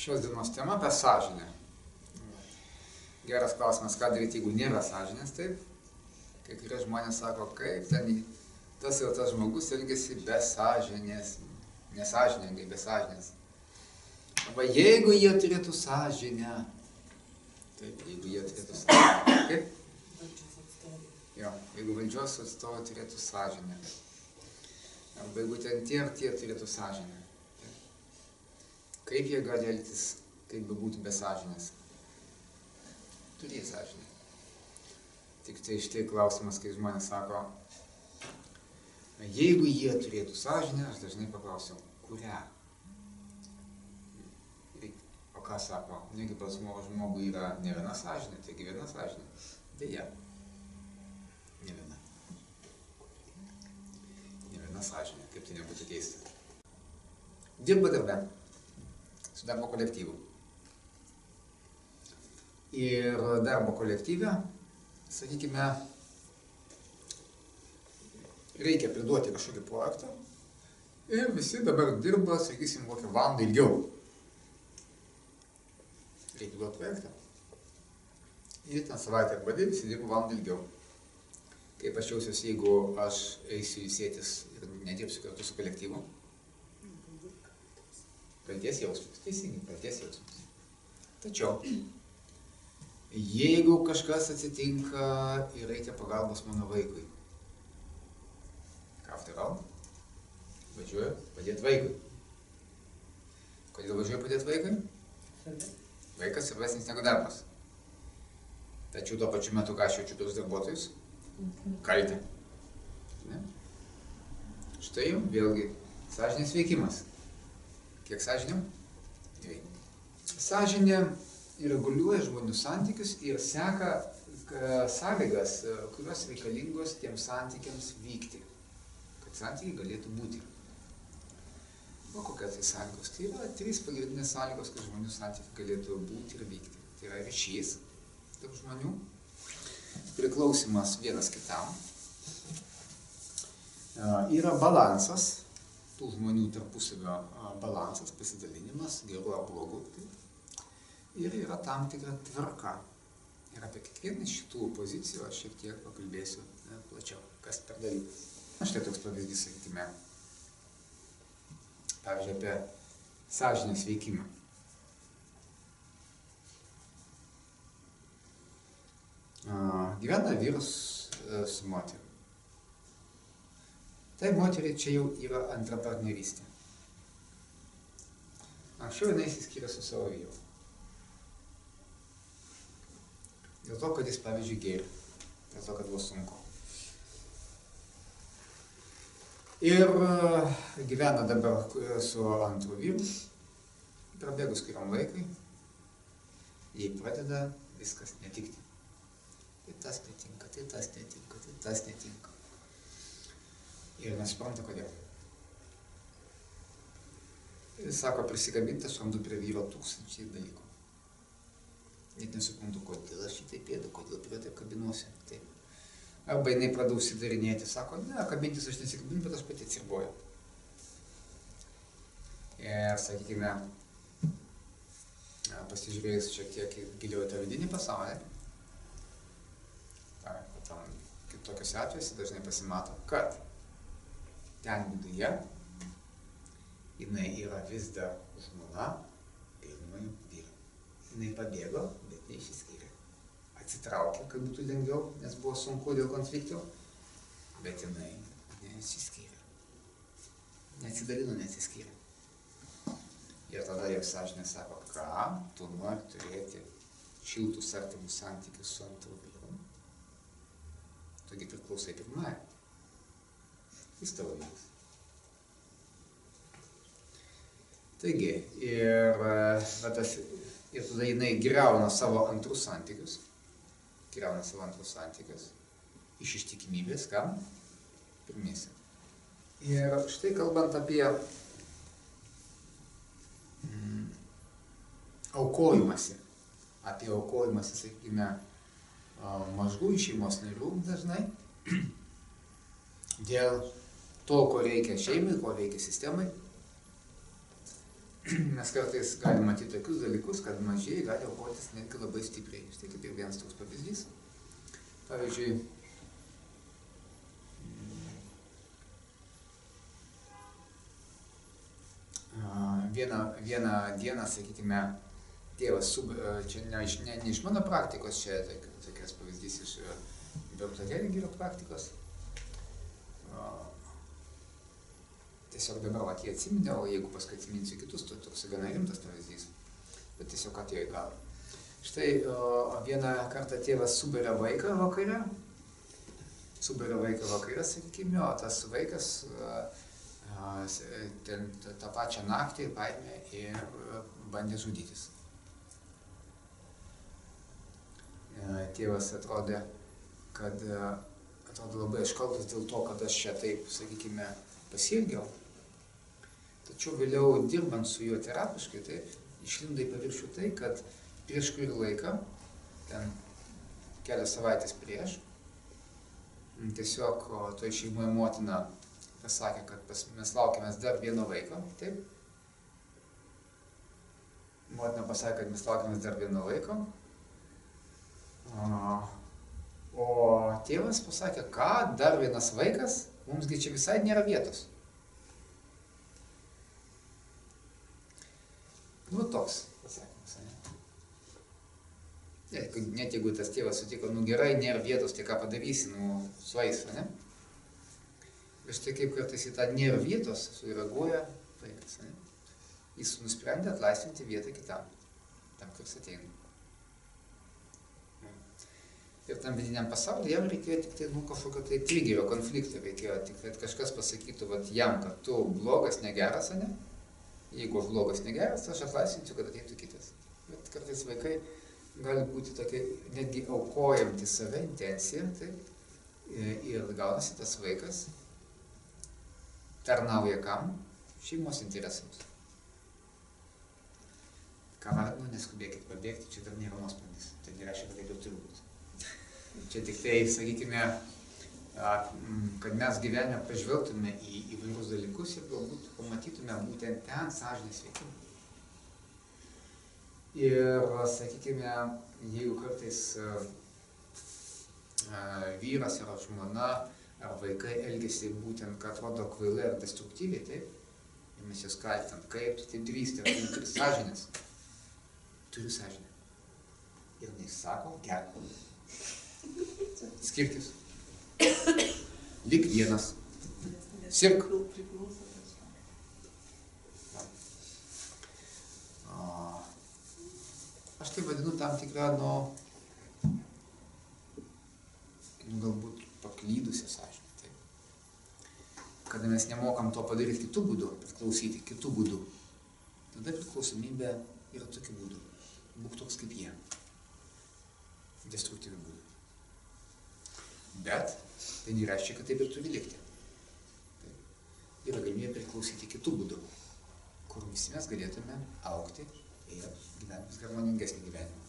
Šios dienos tema apie sąžinę. Geras klausimas, ką daryti, jeigu nėra sąžinės, taip? Kai kurie žmonės sako, kaip ten tas ir tas žmogus elgesi be sąžinės, nesąžiningai, be sąžinės. Arba jeigu jie turėtų sąžinę, taip, jeigu jie turėtų sąžinę, kaip? Jo, jeigu valdžios atstovai turėtų sąžinę. Arba jeigu ten tie ir tie turėtų sąžinę. Kaip jie gali elgtis, kaip bebūtų be sąžinės? Turėjo sąžinę. Tik tai štai klausimas, kai žmonės sako, jeigu jie turėtų sąžinę, aš dažnai paklausiau, kurią? O ką sako? Negi pas žmogui yra ne viena sąžinė, taigi viena sąžinė. Deja, ne viena. Ne viena sąžinė, kaip tai nebūtų keista. Dirba darbe. Su darbo kolektyvu. Ir darbo kolektyve, sakykime, reikia priduoti kažkokį projektą ir visi dabar dirba, sakysim, kokią valandą ilgiau. Reikia duoti projektą. Ir ten savaitę arba dvi visi dirba valandą ilgiau. Kaip aš jausiuosi, jeigu aš eisiu ilsėtis ir nedirbsiu kartu su kolektyvu? Kaltės jausmas, teisingai, kaltės jausmas. Tačiau, jeigu kažkas atsitinka ir reikia pagalbos mano vaikui, ką aš darau? Važiuoju padėti vaikui. Kodėl važiuoju padėti vaikui? Vaikas svarbesnis negu darbas. Tačiau tuo pačiu metu, ką aš jaučiu tuos darbuotojus? Kaltę. Ne? Štai jau vėlgi sąžinės veikimas. Kiek sąžinė? Sąžinė reguliuoja žmonių santykius ir seka sąlygas, kurios reikalingos tiems santykiams vykti, kad santykiai galėtų būti. O kokios tai sąlygos? Tai yra 3 pagrindinės sąlygos, kad žmonių santykiai galėtų būti ir vykti. Tai yra ryšys tarp žmonių, priklausimas vienas kitam, yra balansas, tų žmonių tarpusavio balansas, pasidalinimas, gerų ar blogų. Ir yra tam tikra tvarka. Ir apie kiekvieną iš šitų pozicijų aš šiek tiek pakalbėsiu plačiau, kas per dalykas. Štai toks pavyzdys, sakykime, pavyzdžiui, apie sąžinės veikimą. Gyvena vyras su moteriu. Tai moteriai čia jau yra antra partnerystė. Anksčiau jinai išsiskyrė su savo vyru. Dėl to, kad jis, pavyzdžiui, gėrė. Dėl to, kad buvo sunku. Ir gyvena dabar su antru vyru. Prabėgus kuriam laikui, jai pradeda viskas netikti. Tai tas netinka, tai tas netinka, tai tas netinka. Ir nesupranta, kodėl. Jis sako, prisikabinti, aš randu prie vyro 1000 dalykų. Net nesuprantu, kodėl aš šitaip pėdu, kodėl prie tai kabinuosi. Taip. Arba jinai pradeda užsidarinėti, sako, ne, kabintis aš nesikabinu, bet aš pati atsirboju. Ir, sakykime, pasižiūrėjus šiek tiek giliau į tą vidinį pasaulį, tam kitokiuose atvejuose dažnai pasimato, kad ten viduje jinai yra vis dar žmona pirmojo vyro. Jinai pabėgo, bet neišsiskyrė. Atsitraukė, kad būtų lengviau, nes buvo sunku dėl konflikto, bet jinai nesiskyrė. Neatsidalino, nesiskyrė. Ir tada jau sąžinė sako, ką tu nori turėti šiltus artimus santykius su antru vyru. Taigi priklausai pirmąją. Jis tavo vyras. Taigi, ir tada jinai griauna savo antrus santykius. Iš ištikimybės, kam? Pirmiausia. Ir štai kalbant apie aukojimąsi, sakykime, mažų šeimos narių dažnai, dėl to, ko reikia šeimai, ko reikia sistemai, mes kartais galime matyti tokius dalykus, kad mažieji gali aukotis netgi labai stipriai. Štai kaip ir vienas toks pavyzdys. Pavyzdžiui, vieną dieną, sakykime, tėvas, čia ne iš mano praktikos, čia tokias pavyzdys iš Berto Hellingerio praktikos. Tiesiog dabar jį atsiminiau, jeigu paskui atsiminsiu kitus, tai toks gana rimtas pavyzdys, bet tiesiog atėjo į galvą. Štai vieną kartą tėvas suberia vaiką vakare, sakykime, o tas vaikas tą pačią naktį paėmė ir bandė žudytis. Tėvas atrodė labai iškaltas dėl to, kad aš čia taip, sakykime, pasielgiau. Tačiau vėliau dirbant su juo terapiškai, taip, išlindo į paviršių tai, kad prieš kurį laiką, ten kelias savaitės prieš, tiesiog toj šeimoje motina pasakė, kad mes laukiamės dar vieno vaiko, taip. Motina pasakė, kad mes laukiamės dar vieno vaiko. O tėvas pasakė, ką, dar vienas vaikas, mumsgi čia visai nėra vietos. Nu, toks pasakymas, ne? Net jeigu tas tėvas sutiko, nu gerai, nėra vietos, tai ką padarysi, nu, sueis, ne? Bet štai kaip kartais į tą nėra vietos sureaguoja vaikas, ne? Jis nusprendė atlaisvinti vietą kitam, tam, kuris ateina. Ir tam vidiniam pasaulyje jam reikėjo tik tai, kažkokio tai trigerio, konflikto reikėjo, tik tai kažkas pasakytų, jam, kad tu blogas, negeras, ne? Jeigu aš blogas, negeras, aš atlaisvinsiu, kad ateitų kitas. Bet kartais vaikai gali būti tokie, netgi aukojantį save intencija, taip, ir gaunasi tas vaikas tarnauja kam? Šeimos interesams. Ką vardu, neskubėkit pabėgti, čia dar nėra nuosprendis, tai nereiškia, kad taip jau turi būti. Čia tik tai, sakykime, kad mes gyvenime pažvelgtume į įvairius dalykus ir galbūt pamatytume būtent ten sąžinės veikimą. Ir, sakykime, jeigu kartais vyras ar žmona ar vaikai elgiasi būtent, kad atrodo kvailai ar destruktyviai, taip, ir mes jas kaltinam, kaip tu taip drįsti, ar tu turi sąžinės. Turiu sąžinę. Ir jis sako, gerk. Skirkis. Lik vienas. Sirk. Aš tai vadinu tam tikrą, galbūt paklydusią sąžinę. Taip. Kada mes nemokam to padaryti kitų būdų, priklausyti kitų būdų, tada priklausomybė yra tokiu būdu. Būk toks kaip jie. Destruktyvių būdų. Bet tai nereiškia, kad taip ir turi likti. Taip. Yra galimybė priklausyti kitų būdų, kur visi mes galėtume augti ir gyventi harmoningesnį gyvenimą.